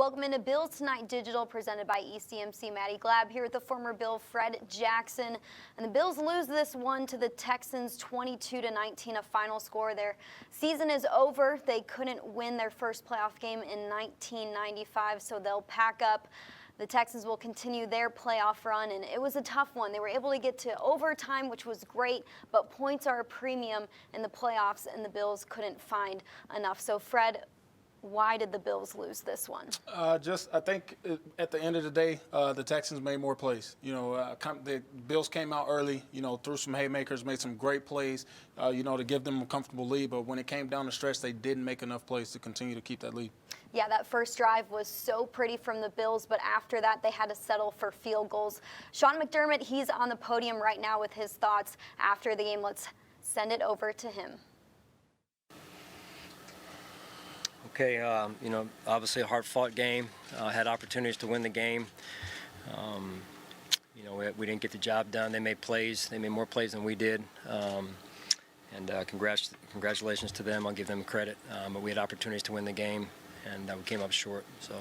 Welcome into Bills Tonight Digital, presented by ECMC. Maddy Glab here with the former Bill Fred Jackson. And the Bills lose this one to the Texans 22-19, a final score. Their season is over. They couldn't win their first playoff game in 1995, so they'll pack up. The Texans will continue their playoff run, and it was a tough one. They were able to get to overtime, which was great, but points are a premium in the playoffs, and the Bills couldn't find enough. So, Fred, why did the Bills lose this one? I think at the end of the day, the Texans made more plays. The Bills came out early, threw some haymakers, made some great plays, to give them a comfortable lead. But when it came down the stretch, they didn't make enough plays to continue to keep that lead. Yeah, that first drive was so pretty from the Bills, but after that, they had to settle for field goals. Shaun McDermott, he's on the podium right now with his thoughts after the game. Let's send it over to him. Okay, obviously a hard-fought game. Had opportunities to win the game. We didn't get the job done. They made plays. They made more plays than we did. Congratulations to them. I'll give them credit. But we had opportunities to win the game, and we came up short. So,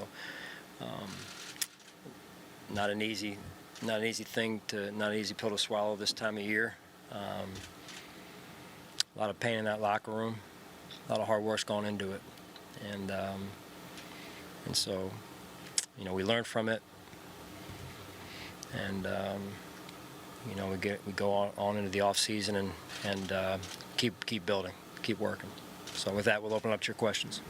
not an easy pill to swallow this time of year. A lot of pain in that locker room. A lot of hard work's gone into it. And so, we learned from it, and we go on into the off season and keep building, keep working. So with that, we'll open up to your questions.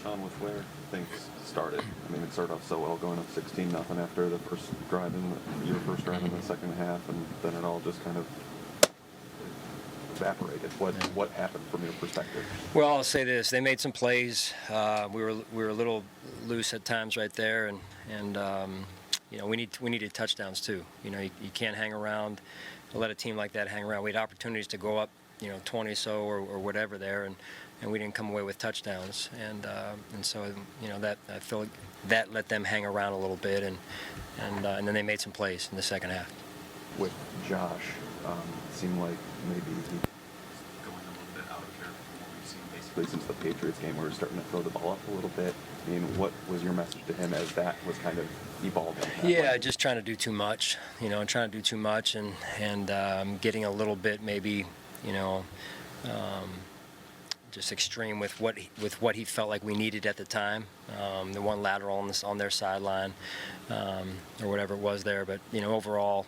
Shaun, with where things started, it started off so well, going up 16-0 after the first drive your first drive in the second half, and then it all just kind of evaporated. What happened from your perspective? Well, I'll say this: they made some plays. We were a little loose at times right there, and we needed touchdowns too. You can't hang around, let a team like that hang around. We had opportunities to go up, 20 so or whatever there, and we didn't come away with touchdowns. And so that I feel like that let them hang around a little bit, and then they made some plays in the second half. With Josh, it seemed like maybe he going a little bit out of character from what we've seen basically since the Patriots game, where he was starting to throw the ball up a little bit. What was your message to him as that was kind of evolving? Yeah, just trying to do too much, and getting a little bit maybe, just extreme with what he felt like we needed at the time. The one lateral on their sideline, or whatever it was there. But overall,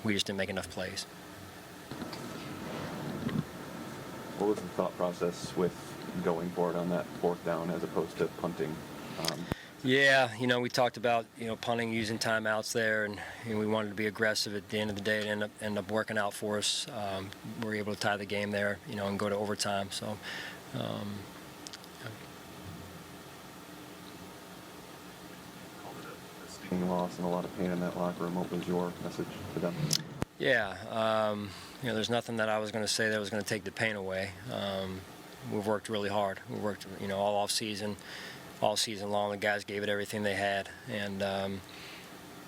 we just didn't make enough plays. What was the thought process with going for it on that fourth down as opposed to punting? Yeah, we talked about punting, using timeouts there, and we wanted to be aggressive. At the end of the day, it ended up working out for us. We were able to tie the game there, and go to overtime. So. Loss and a lot of pain in that locker room. What was your message to them? Yeah, there's nothing that I was going to say that was going to take the pain away. We've worked really hard. We worked, all off season, all season long. The guys gave it everything they had, and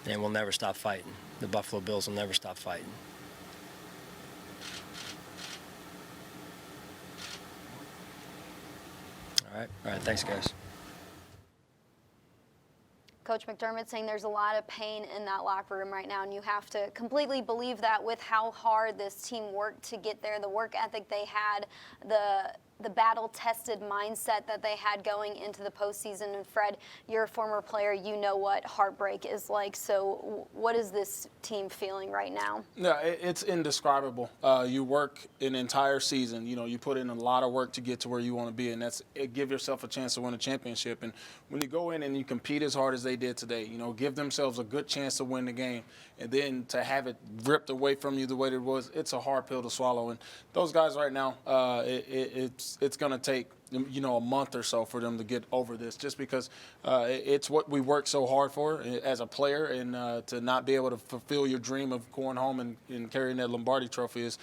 we'll never stop fighting. The Buffalo Bills will never stop fighting. All right. Thanks, guys. Coach McDermott saying there's a lot of pain in that locker room right now, and you have to completely believe that with how hard this team worked to get there, the work ethic they had, the battle-tested mindset that they had going into the postseason. And Fred, you're a former player. You know what heartbreak is like. So what is this team feeling right now? No, it's indescribable. You work an entire season. You put in a lot of work to get to where you want to be, and give yourself a chance to win a championship. And when you go in and you compete as hard as they did today, give themselves a good chance to win the game, and then to have it ripped away from you the way it was, it's a hard pill to swallow. And those guys right now, it's going to take a month or so for them to get over this, just because it's what we worked so hard for as a player, and to not be able to fulfill your dream of going home and carrying that Lombardi trophy is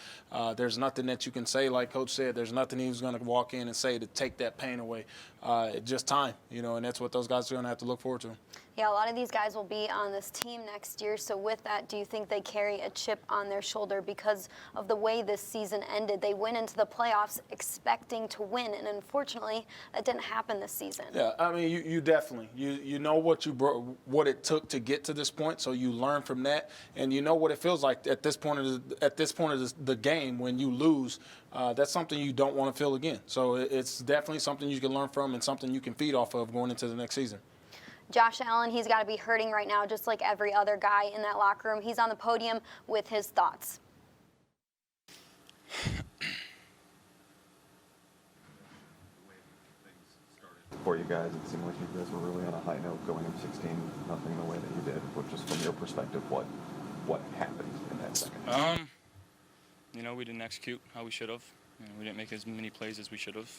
there's nothing that you can say. Like Coach said, there's nothing he was going to walk in and say to take that pain away. Just time, and that's what those guys are going to have to look forward to. Yeah, a lot of these guys will be on this team next year. So with that, do you think they carry a chip on their shoulder because of the way this season ended? They went into the playoffs expecting to win, and unfortunately, that didn't happen this season. Yeah, I mean, you definitely you know what it took to get to this point, so you learn from that, and you know what it feels like at this point of the game when you lose. That's something you don't want to feel again. So it's definitely something you can learn from and something you can feed off of going into the next season. Josh Allen, he's got to be hurting right now, just like every other guy in that locker room. He's on the podium with his thoughts. For you guys, it seemed like you guys were really on a high note going up 16-0 the way that you did. But just from your perspective, what happened in that second? We didn't execute how we should have. We didn't make as many plays as we should have.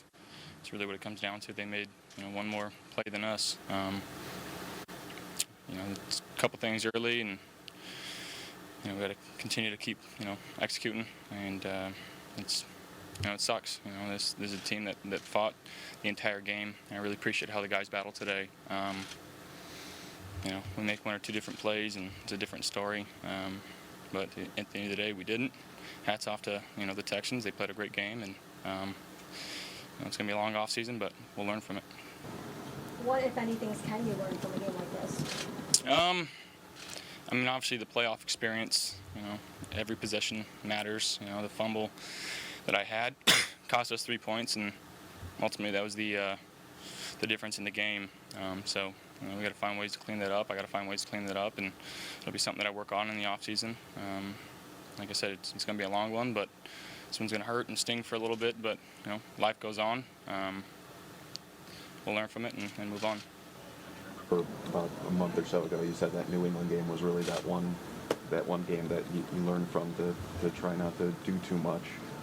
It's really what it comes down to. They made one more play than us. It's a couple things early, and we got to continue to keep executing. And it sucks. This is a team that fought the entire game. And I really appreciate how the guys battled today. We make one or two different plays, and it's a different story. But at the end of the day, we didn't. Hats off to the Texans. They played a great game, and it's going to be a long off season, but we'll learn from it. What, if anything, can you learn from a game like this? Obviously the playoff experience. Every possession matters. The fumble that I had cost us 3 points, and ultimately that was the difference in the game. So we got to find ways to clean that up. I got to find ways to clean that up, and it'll be something that I work on in the off season. Like I said, it's going to be a long one, but this one's going to hurt and sting for a little bit. But life goes on. We'll learn from it and move on. For about a month or so ago, you said that New England game was really that one game that you learned from to try not to do too much.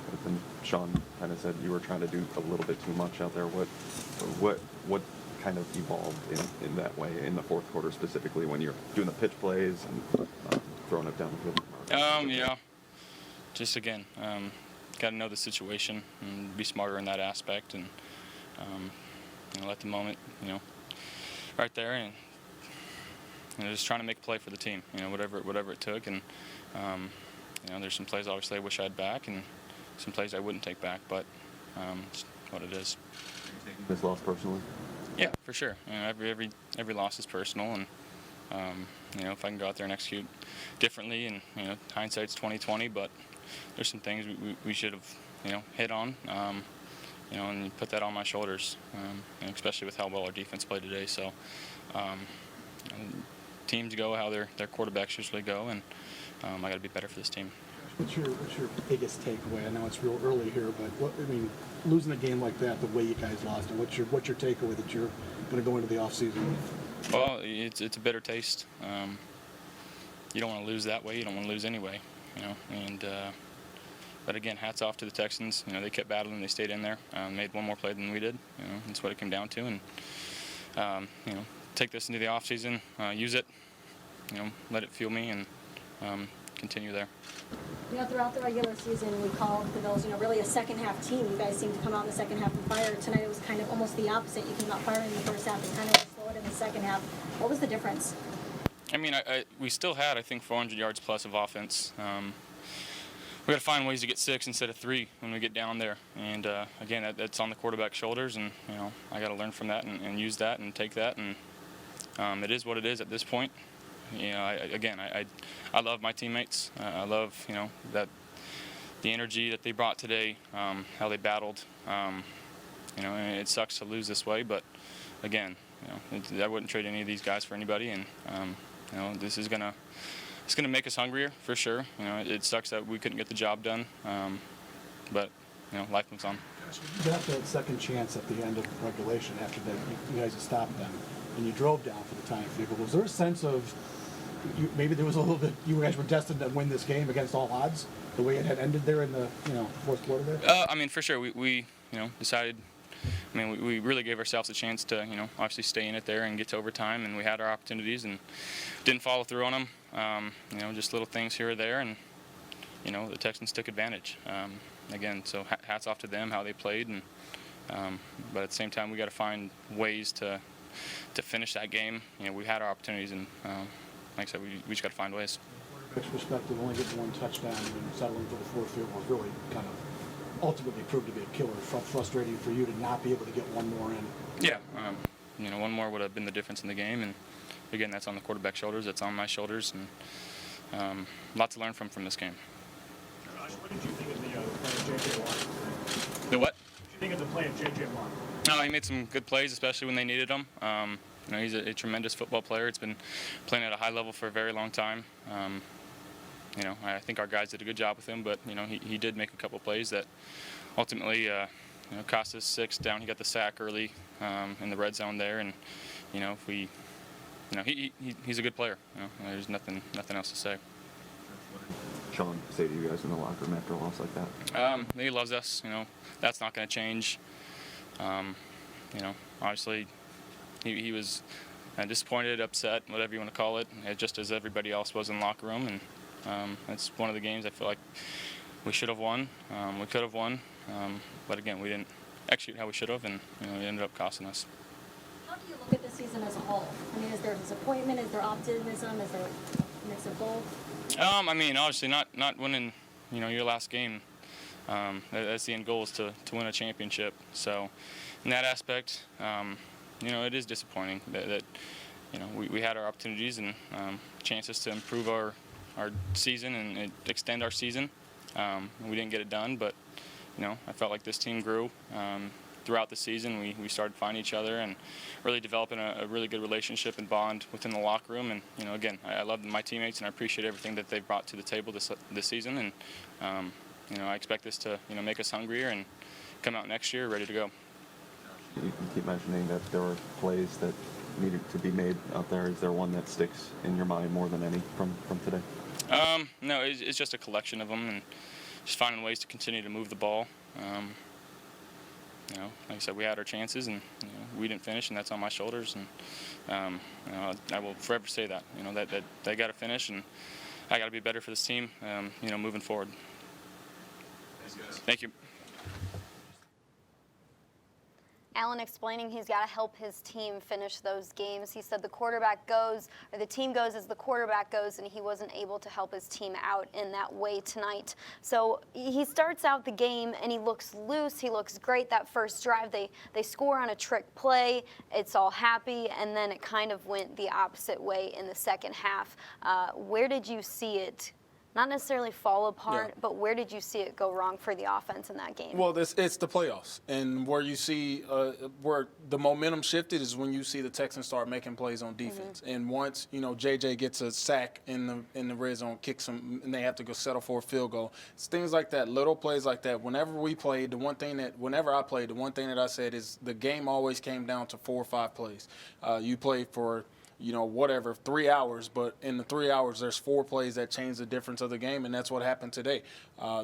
But then Shaun kind of said you were trying to do a little bit too much out there. What kind of evolved in that way in the fourth quarter, specifically when you're doing the pitch plays and throwing it down the field? Yeah. Just again, got to know the situation and be smarter in that aspect, and let the moment, right there, and just trying to make a play for the team, whatever it took. And there's some plays obviously I wish I had back, and some plays I wouldn't take back, but it's what it is. This loss personally? Yeah, for sure. Every loss is personal, and if I can go out there and execute differently, and hindsight's 20/20, but there's some things we should have hit on. And you put that on my shoulders, especially with how well our defense played today. So teams go how their quarterbacks usually go, and I got to be better for this team. What's your biggest takeaway? I know it's real early here, but losing a game like that, the way you guys lost it, what's your takeaway that you're going to go into the offseason with? Well, it's a bitter taste. You don't want to lose that way. You don't want to lose anyway, and. But again, hats off to the Texans. They kept battling. They stayed in there. Made one more play than we did. That's what it came down to. And take this into the off season, use it. Let it fuel me, and continue there. Throughout the regular season, we called the Bills, really a second half team. You guys seem to come out in the second half and fire. Tonight it was kind of almost the opposite. You came out firing in the first half and kind of slow it in the second half. What was the difference? We still had, I think, 400 yards plus of offense. We got to find ways to get 6 instead of 3 when we get down there, and again, that's on the quarterback's shoulders, and I got to learn from that and use that and take that, and it is what it is at this point. I love my teammates. I love that the energy that they brought today, how they battled. And it sucks to lose this way, but again, I wouldn't trade any of these guys for anybody, and this is gonna. It's going to make us hungrier, for sure. It sucks that we couldn't get the job done, but life moves on. You got that second chance at the end of regulation after that. You guys had stopped them, and you drove down for the tying field. Was there a sense of maybe there was a little bit you guys were destined to win this game against all odds, the way it had ended there in the fourth quarter there? For sure. We decided. We really gave ourselves a chance to, obviously stay in it there and get to overtime, and we had our opportunities and didn't follow through on them. Just little things here or there, and the Texans took advantage. Again, so hats off to them how they played, and but at the same time we got to find ways to to finish that game. We had our opportunities, and like I said, we just got to find ways. Quarterback's perspective, only getting one touchdown and settling for the fourth field goal really kind of ultimately proved to be a killer. Frustrating for you to not be able to get one more in. Yeah, one more would have been the difference in the game, and again, that's on the quarterback's shoulders. That's on my shoulders, and lots to learn from this game. What did you think of the play of J.J. Watt? The what? What did you think of the play of J.J. Watt? No, he made some good plays, especially when they needed them. He's a tremendous football player. It's been playing at a high level for a very long time. I think our guys did a good job with him, but he did make a couple plays that ultimately cost us 6 down. He got the sack early in the red zone there, and if we, he's a good player. There's nothing else to say. Shaun say to you guys in the locker room after a loss like that? He loves us. That's not going to change. Obviously, he was disappointed, upset, whatever you want to call it, just as everybody else was in the locker room. And it's one of the games I feel like we should have won. We could have won, but again, we didn't execute how we should have, and it ended up costing us. How do you look at the season as a whole? I mean, is there disappointment? Is there optimism? Is there a mix of both? Obviously not winning, your last game. That's the end goal, is to win a championship. So, in that aspect, it is disappointing that we had our opportunities and chances to improve our season and extend our season. We didn't get it done, but I felt like this team grew. Throughout the season, we started finding each other and really developing a really good relationship and bond within the locker room. And again, I love my teammates and I appreciate everything that they've brought to the table this season. And I expect this to make us hungrier and come out next year ready to go. You can keep mentioning that there were plays that needed to be made out there. Is there one that sticks in your mind more than any from today? No, it's just a collection of them and just finding ways to continue to move the ball. Like I said, we had our chances and we didn't finish, and that's on my shoulders. And I will forever say that that they got to finish, and I got to be better for this team. Moving forward. Thank you. Allen explaining he's got to help his team finish those games. He said the quarterback goes, or the team goes as the quarterback goes, and he wasn't able to help his team out in that way tonight. So he starts out the game and he looks loose. He looks great. That first drive, they score on a trick play. It's all happy, and then it kind of went the opposite way in the second half. Where did you see it? Not necessarily fall apart, but where did you see it go wrong for the offense in that game? Well, it's the playoffs, and where you see where the momentum shifted is when you see the Texans start making plays on defense. And once JJ gets a sack in the red zone, kicks them, and they have to go settle for a field goal. It's things like that, little plays like that. Whenever I played, the one thing that I said is the game always came down to 4 or 5 plays. You play for 3 hours, but in the 3 hours, there's 4 plays that change the difference of the game, and that's what happened today.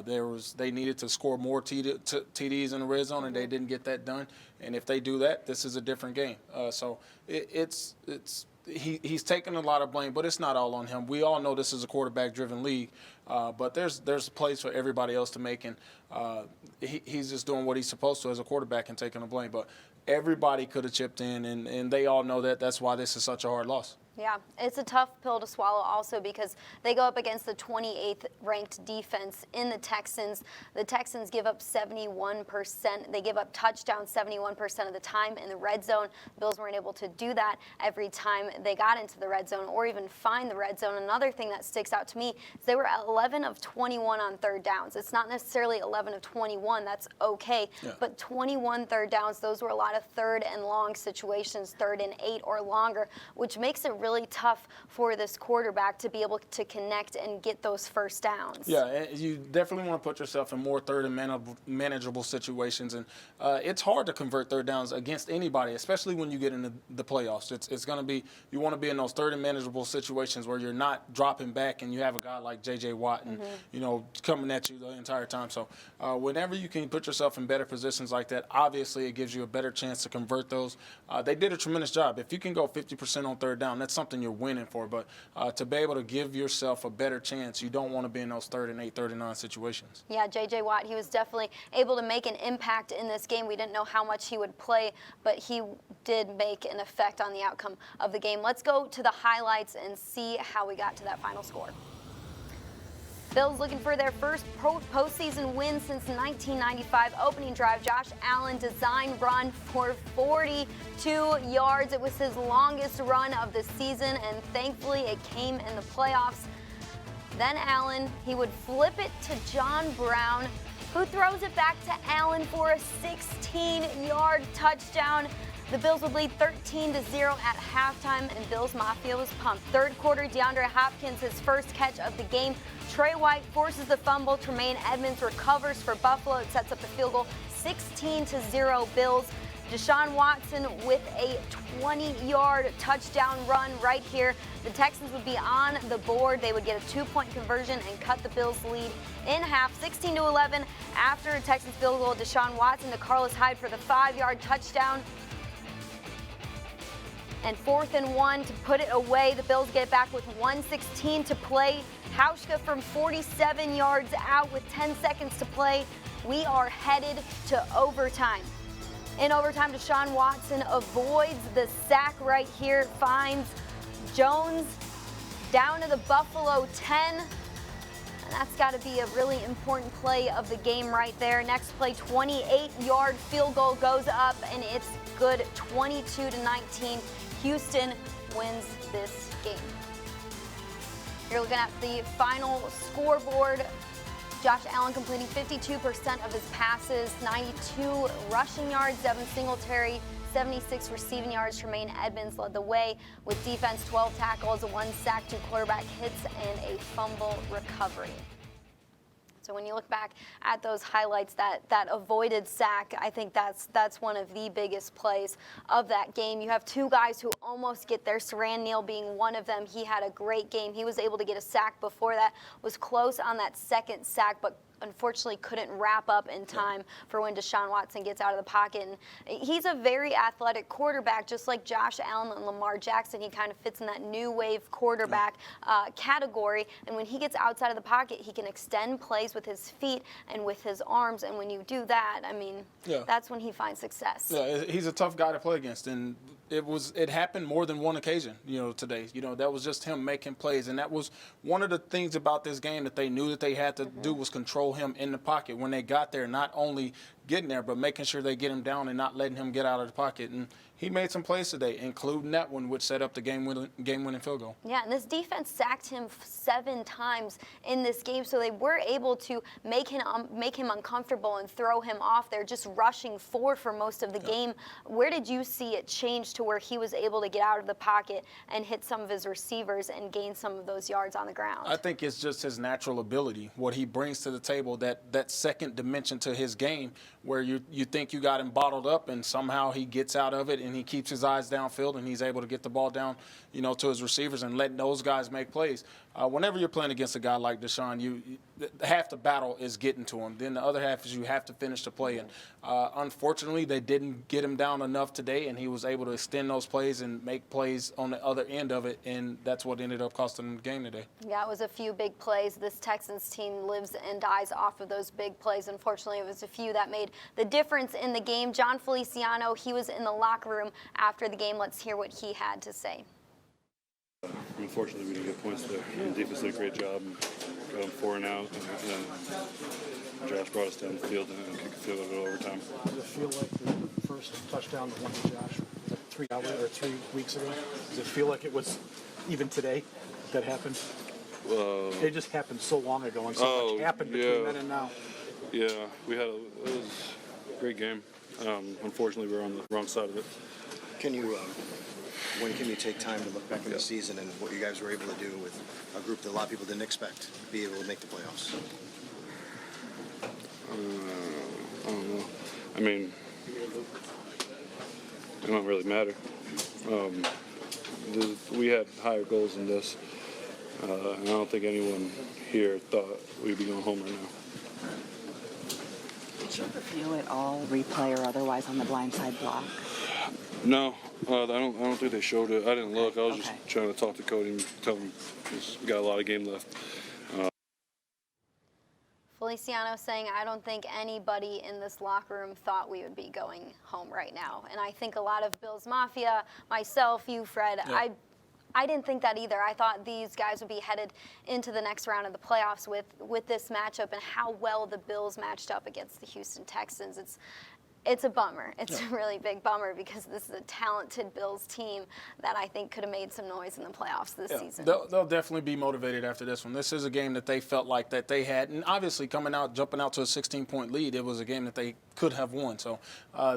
They needed to score more TDs in the red zone, and they didn't get that done. And if they do that, this is a different game. So he's taking a lot of blame, but it's not all on him. We all know this is a quarterback-driven league, but there's plays for everybody else to make, and he's just doing what he's supposed to as a quarterback and taking the blame. But everybody could have chipped in, and they all know that. That's why this is such a hard loss. Yeah, it's a tough pill to swallow also because they go up against the 28th ranked defense in the Texans. The Texans give up 71%. They give up touchdowns 71% of the time in the red zone. The Bills weren't able to do that every time they got into the red zone or even find the red zone. Another thing that sticks out to me is they were 11 of 21 on third downs. It's not necessarily 11 of 21. That's okay. Yeah. But 21 third downs, those were a lot of third and long situations, 3rd and 8 or longer, which makes it really tough for this quarterback to be able to connect and get those first downs. Yeah, you definitely want to put yourself in more third and manageable situations, and it's hard to convert third downs against anybody, especially when you get into the playoffs. It's going to be, you want to be in those third and manageable situations where you're not dropping back and you have a guy like J.J. Watt Watt and, coming at you the entire time. So whenever you can put yourself in better positions like that, obviously it gives you a better chance to convert those. They did a tremendous job. If you can go 50% on third down, that's something you're winning for. But to be able to give yourself a better chance, you don't want to be in those 3rd and 8, 3rd and 9 situations. Yeah, J.J. Watt, he was definitely able to make an impact in this game. We didn't know how much he would play, but he did make an effect on the outcome of the game. Let's go to the highlights and see how we got to that final score. Bills looking for their first postseason win since 1995. Opening drive, Josh Allen design run for 42 yards. It was his longest run of the season, and thankfully it came in the playoffs. Then Allen, he would flip it to John Brown, who throws it back to Allen for a 16-yard touchdown. The Bills would lead 13-0 at halftime, and Bills Mafia was pumped. Third quarter, DeAndre Hopkins, his first catch of the game. Trey White forces the fumble. Tremaine Edmonds recovers for Buffalo. It sets up the field goal, 16-0 Bills. Deshaun Watson with a 20-yard touchdown run right here. The Texans would be on the board. They would get a 2-point conversion and cut the Bills' lead in half, 16-11. After a Texans field goal, Deshaun Watson to Carlos Hyde for the 5-yard touchdown. And 4th and 1 to put it away. The Bills get back with 1:16 to play. Hauschka from 47 yards out with 10 seconds to play. We are headed to overtime. In overtime, Deshaun Watson avoids the sack right here, finds Jones down to the Buffalo 10. And that's got to be a really important play of the game right there. Next play, 28-yard field goal goes up, and it's good, 22-19. Houston wins this game. You're looking at the final scoreboard. Josh Allen completing 52% of his passes, 92 rushing yards. Devin Singletary, 76 receiving yards. Tremaine Edmonds led the way with defense, 12 tackles, 1 sack, 2 quarterback hits, and a fumble recovery. So when you look back at those highlights, that avoided sack, I think that's one of the biggest plays of that game. You have 2 guys who almost get there, Saran Neal being one of them. He had a great game. He was able to get a sack before that, was close on that second sack, but unfortunately couldn't wrap up in time for when Deshaun Watson gets out of the pocket. And he's a very athletic quarterback, just like Josh Allen and Lamar Jackson. He kind of fits in that new wave quarterback category. And when he gets outside of the pocket, he can extend plays with his feet and with his arms. And when you do that, I mean, that's when he finds success. Yeah, he's a tough guy to play against. And it happened more than one occasion, today. That was just him making plays. And that was one of the things about this game that they knew that they had to do was control him in the pocket. When they got there, not only getting there, but making sure they get him down and not letting him get out of the pocket. And he made some plays today, including that one, which set up the game-winning field goal. Yeah, and this defense sacked him 7 times in this game, so they were able to make him uncomfortable and throw him off. They're just rushing forward for most of the game. Where did you see it change to where he was able to get out of the pocket and hit some of his receivers and gain some of those yards on the ground? I think it's just his natural ability, what he brings to the table, that second dimension to his game, where you think you got him bottled up and somehow he gets out of it and he keeps his eyes downfield and he's able to get the ball down, to his receivers and letting those guys make plays. Whenever you're playing against a guy like Deshaun, half the battle is getting to him. Then the other half is you have to finish the play. And unfortunately, they didn't get him down enough today, and he was able to extend those plays and make plays on the other end of it, and that's what ended up costing him the game today. Yeah, it was a few big plays. This Texans team lives and dies off of those big plays. Unfortunately, it was a few that made the difference in the game. John Feliciano, he was in the locker room after the game. Let's hear what he had to say. Unfortunately, we didn't get points there. The defense did a great job and got them 4 and out. And then Josh brought us down the field and kicked the field goal to overtime. Does it feel like the first touchdown that went to Josh 3 weeks ago? Does it feel like it was even today that happened? It just happened so long ago, and so much happened between then and now. Yeah, it was a great game. Unfortunately, we were on the wrong side of it. When can you take time to look back in the season and what you guys were able to do with a group that a lot of people didn't expect to be able to make the playoffs? I don't know. I mean, it don't really matter. We had higher goals than this. And I don't think anyone here thought we'd be going home right now. Did you review it all, replay or otherwise, on the blindside block? No, I don't think they showed it. I didn't look. I was Okay. just trying to talk to Cody and tell him we got a lot of game left. Feliciano saying, I don't think anybody in this locker room thought we would be going home right now. And I think a lot of Bills Mafia, myself, you, Fred, Yeah. I didn't think that either. I thought these guys would be headed into the next round of the playoffs with this matchup and how well the Bills matched up against the Houston Texans. It's a bummer. It's a really big bummer because this is a talented Bills team that I think could have made some noise in the playoffs this season. They'll definitely be motivated after this one. This is a game that they felt like that they had, and obviously jumping out to a 16-point lead, it was a game that they could have won. So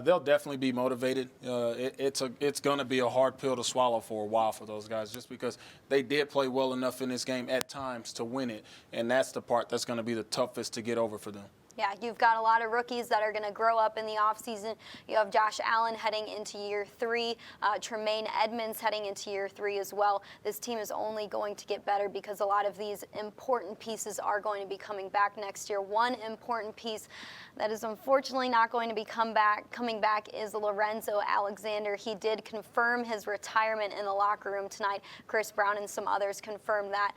they'll definitely be motivated. It's going to be a hard pill to swallow for a while for those guys, just because they did play well enough in this game at times to win it, and that's the part that's going to be the toughest to get over for them. Yeah, you've got a lot of rookies that are going to grow up in the offseason. You have Josh Allen heading into year 3, Tremaine Edmonds heading into year 3 as well. This team is only going to get better because a lot of these important pieces are going to be coming back next year. One important piece that is unfortunately not going to be coming back is Lorenzo Alexander. He did confirm his retirement in the locker room tonight. Chris Brown and some others confirmed that.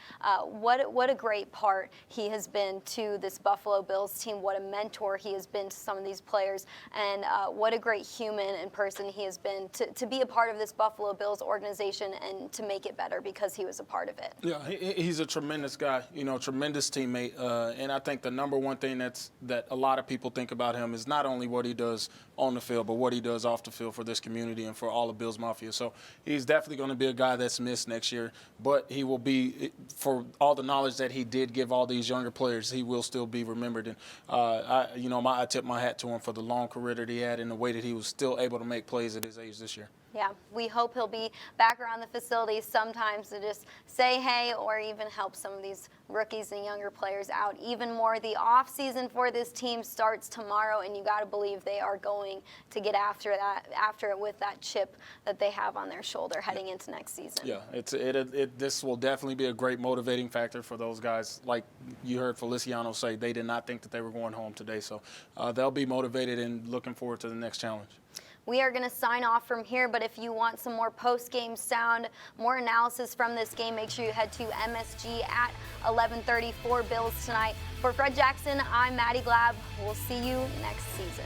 What a great part he has been to this Buffalo Bills team. What a mentor he has been to some of these players, and what a great human and person he has been to be a part of this Buffalo Bills organization and to make it better because he was a part of it. Yeah, he's a tremendous guy, tremendous teammate, and I think the number one thing that a lot of people think about him is not only what he does on the field, but what he does off the field for this community and for all of Bills Mafia. So he's definitely going to be a guy that's missed next year, but he will be, for all the knowledge that he did give all these younger players, he will still be remembered. And I tip my hat to him for the long career that he had and the way that he was still able to make plays at his age this year. Yeah, we hope he'll be back around the facilities sometimes to just say hey or even help some of these rookies and younger players out even more. The off season for this team starts tomorrow, and you got to believe they are going to get after it with that chip that they have on their shoulder heading into next season. Yeah, this will definitely be a great motivating factor for those guys. Like you heard Feliciano say, they did not think that they were going home today, so they'll be motivated and looking forward to the next challenge. We are going to sign off from here, but if you want some more post-game sound, more analysis from this game, make sure you head to MSG at 11:30 for Bills tonight. For Fred Jackson, I'm Maddy Glab. We'll see you next season.